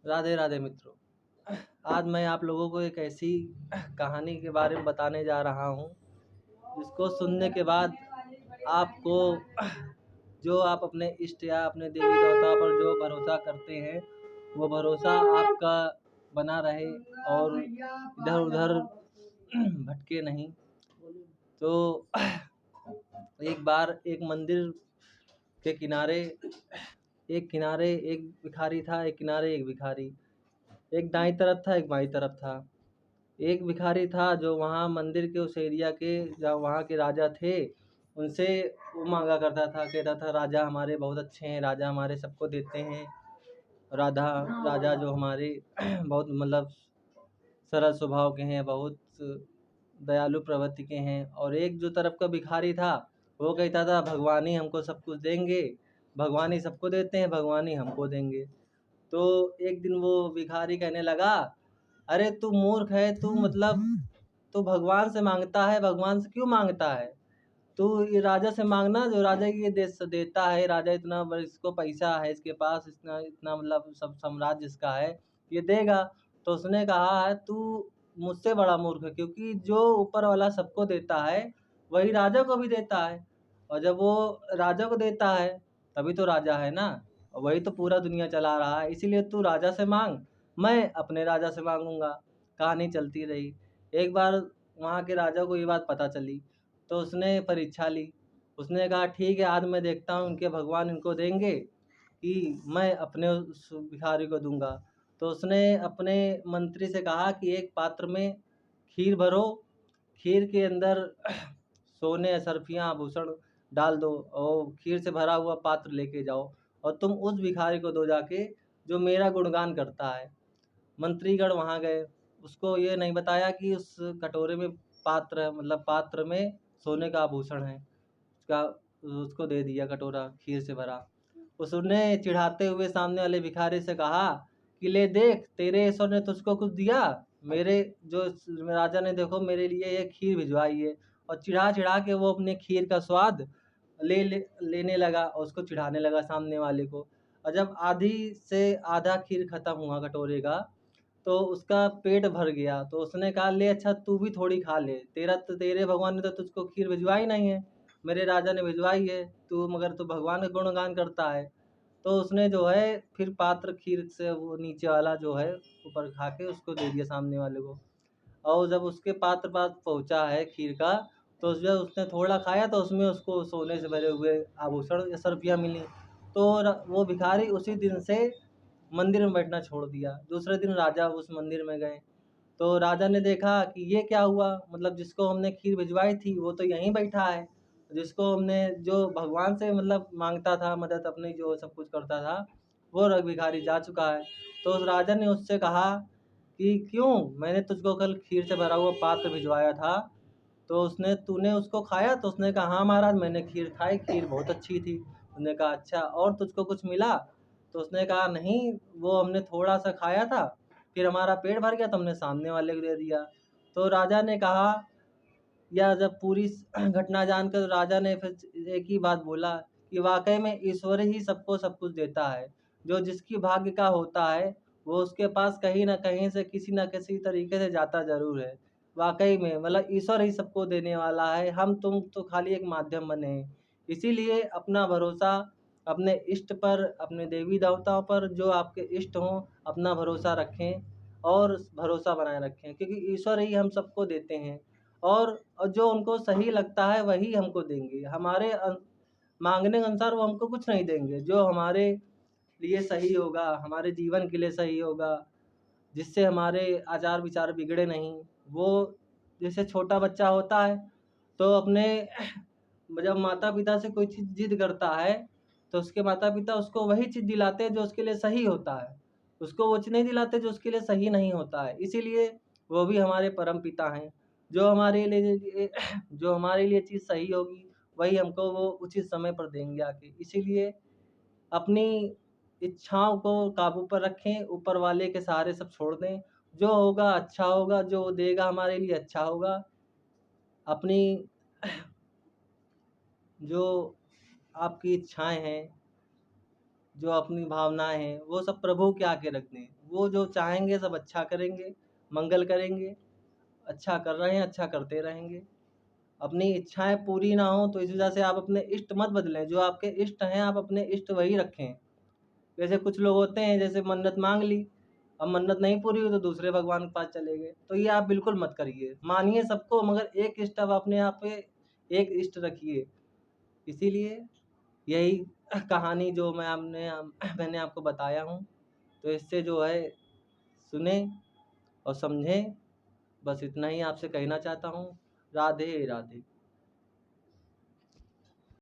राधे राधे मित्रों। आज मैं आप लोगों को एक ऐसी कहानी के बारे में बताने जा रहा हूँ जिसको सुनने के बाद आपको जो आप अपने इष्ट या अपने देवी देवता पर जो भरोसा करते हैं वो भरोसा आपका बना रहे और इधर उधर भटके नहीं। तो एक बार एक मंदिर के किनारे एक भिखारी था, एक किनारे एक भिखारी। एक दाईं तरफ था, एक बाईं तरफ था। एक भिखारी था जो वहाँ मंदिर के उस एरिया के जहाँ वहाँ के राजा थे उनसे वो मांगा करता था, कहता था राजा हमारे बहुत अच्छे हैं, राजा हमारे सबको देते हैं, राजा जो हमारे बहुत मतलब सरल स्वभाव के हैं, बहुत दयालु प्रवृत्ति के हैं। और एक जो तरफ का भिखारी था वो कहता था भगवान ही हमको सब कुछ देंगे, भगवान ही सबको देते हैं, भगवान ही हमको देंगे। तो एक दिन वो भिखारी कहने लगा, अरे तू मूर्ख है, तू मतलब तू भगवान से मांगता है, भगवान से क्यों मांगता है? तू ये राजा से मांगना, जो राजा ये देश देता है, राजा इतना इसको पैसा है, इसके पास इतना इतना मतलब सब साम्राज्य इसका है, ये देगा। तो उसने कहा है तू मुझसे बड़ा मूर्ख है, क्योंकि जो ऊपर वाला सबको देता है वही राजा को भी देता है, और जब वो राजा को देता है तभी तो राजा है ना, और वही तो पूरा दुनिया चला रहा है। इसीलिए तू राजा से मांग, मैं अपने राजा से मांगूंगा। कहानी चलती रही। एक बार वहाँ के राजा को ये बात पता चली तो उसने परीक्षा ली। उसने कहा ठीक है, आज मैं देखता हूँ इनके भगवान इनको देंगे कि मैं अपने उस भिखारी को दूंगा। तो उसने अपने मंत्री से कहा कि एक पात्र में खीर भरो, खीर के अंदर सोने सरफियाँ आभूषण डाल दो और खीर से भरा हुआ पात्र लेके जाओ और तुम उस भिखारी को दो जाके जो मेरा गुणगान करता है। मंत्रीगण वहाँ गए, उसको ये नहीं बताया कि उस कटोरे में पात्र है, मतलब पात्र में सोने का आभूषण है। उसका उसको दे दिया कटोरा खीर से भरा। उसने चिढ़ाते हुए सामने वाले भिखारी से कहा कि ले देख, तेरे ईश्वर ने तुझको कुछ दिया, मेरे जो राजा ने देखो मेरे लिए ये खीर भिजवाई है। और चिढ़ा चिढ़ा के वो अपने खीर का स्वाद लेने लगा और उसको चिढ़ाने लगा सामने वाले को। और जब आधी से आधा खीर खत्म हुआ कटोरे का तो उसका पेट भर गया। तो उसने कहा ले अच्छा तू भी थोड़ी खा ले, तेरे भगवान ने तो तुझको खीर भिजवाई नहीं है, मेरे राजा ने भिजवाई है, तू मगर तू भगवान का गुणगान करता है। तो उसने जो है फिर पात्र खीर से वो नीचे वाला जो है ऊपर खा के उसको दे दिया सामने वाले को। और जब उसके पात्र पास पहुंचा है खीर का, तो जब उसने थोड़ा खाया तो उसमें उसको सोने से भरे हुए आभूषण या सर्पियाँ मिली। तो वो भिखारी उसी दिन से मंदिर में बैठना छोड़ दिया। दूसरे दिन राजा उस मंदिर में गए तो राजा ने देखा कि ये क्या हुआ, मतलब जिसको हमने खीर भिजवाई थी वो तो यहीं बैठा है, जिसको हमने जो भगवान से मतलब मांगता था मदद, अपनी जो सब कुछ करता था, वो भिखारी जा चुका है। तो उस राजा ने उससे कहा कि क्यों, मैंने तुझको कल खीर से भरा हुआ पात्र भिजवाया था, तो तूने उसको खाया? तो उसने कहा हाँ महाराज, मैंने खीर खाई, खीर बहुत अच्छी थी। उसने कहा अच्छा, और तुझको कुछ मिला? तो उसने कहा नहीं, वो हमने थोड़ा सा खाया था, फिर हमारा पेट भर गया तो हमने सामने वाले को दे दिया। तो राजा ने कहा, या जब पूरी घटना जानकर राजा ने फिर एक ही बात बोला कि वाकई में ईश्वर ही सबको सब कुछ देता है। जो जिसकी भाग्य का होता है वो उसके पास कहीं ना कहीं से किसी न किसी तरीके से जाता ज़रूर है। वाकई में मतलब ईश्वर ही सबको देने वाला है, हम तुम तो खाली एक माध्यम बने हैं। इसीलिए अपना भरोसा अपने इष्ट पर, अपने देवी देवताओं पर जो आपके इष्ट हों, अपना भरोसा रखें और भरोसा बनाए रखें, क्योंकि ईश्वर ही हम सबको देते हैं। और जो उनको सही लगता है वही हमको देंगे। हमारे माँगने के अनुसार वो हमको कुछ नहीं देंगे। जो हमारे लिए सही होगा, हमारे जीवन के लिए सही होगा, जिससे हमारे आचार विचार बिगड़े नहीं, वो जैसे छोटा बच्चा होता है तो अपने जब माता-पिता से कोई चीज़ ज़िद करता है तो उसके माता-पिता उसको वही चीज़ दिलाते हैं जो उसके लिए सही होता है। उसको वो चीज़ नहीं दिलाते जो उसके लिए सही नहीं होता है। इसीलिए वो भी हमारे परमपिता हैं। जो हमारे लिए जो हमारे लिए चीज़ सही होगी वही हमको वो उचित समय पर देंगे आके। इसीलिए अपनी इच्छाओं को काबू पर रखें, ऊपर वाले के सहारे सब छोड़ दें। जो होगा अच्छा होगा, जो वो देगा हमारे लिए अच्छा होगा। अपनी जो आपकी इच्छाएँ हैं, जो अपनी भावनाएँ हैं, वो सब प्रभु के आगे रख दें। वो जो चाहेंगे सब अच्छा करेंगे, मंगल करेंगे। अच्छा कर रहे हैं, अच्छा करते रहेंगे। अपनी इच्छाएँ पूरी ना हो तो इस वजह से आप अपने इष्ट मत बदलें, जो आपके इष्ट हैं आप अपने इष्ट वही रखें। जैसे कुछ लोग होते हैं जैसे मन्नत माँग ली, अब मन्नत नहीं पूरी हुई तो दूसरे भगवान के पास चले गए, तो ये आप बिल्कुल मत करिए। मानिए सबको मगर एक इष्ट आप अपने आप पे एक इष्ट रखिए। इसीलिए यही कहानी जो मैंने आपको बताया हूँ, तो इससे जो है सुनें और समझें। बस इतना ही आपसे कहना चाहता हूँ। राधे राधे।